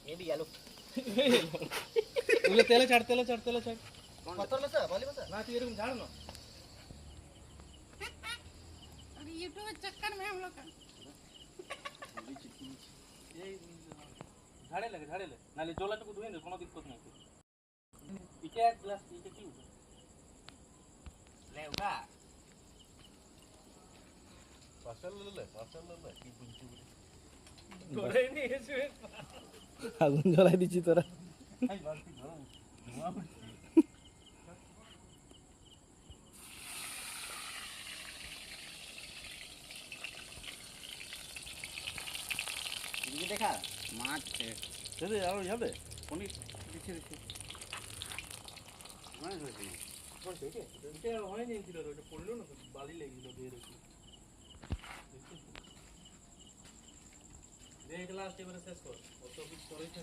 এদি গেল ওগুলো তেলে ছাড় কত লসা বলি বসা না তুই এরকম ঝাড় না और यूट्यूब के चक्कर में हम लोग का এই ঝাড়ে লাগে নালে জলাটুকু ধুয়ে নে কোনো দিক্কত নাই ইকে এক গ্লাস ইকে কি উঠে লেউগা পাশাল ললে কি বুঝছি ধরে নিয়ে এসে আগুন জ্বলাই দিচ্ছি তোরা এই বালতি ধরো ধোঁয়া উঠছে এদিকে দেখা মাছ ছেড়ে আরো যাবে অনেক দিচ্ছে মানে হয়েছে এটা হয়নি ছিল ওটা পড়লো না বালি লেগে গেল বের হয়েছিল দেখ লাস্ট এবারে শেষ কর অত কিছু করেছে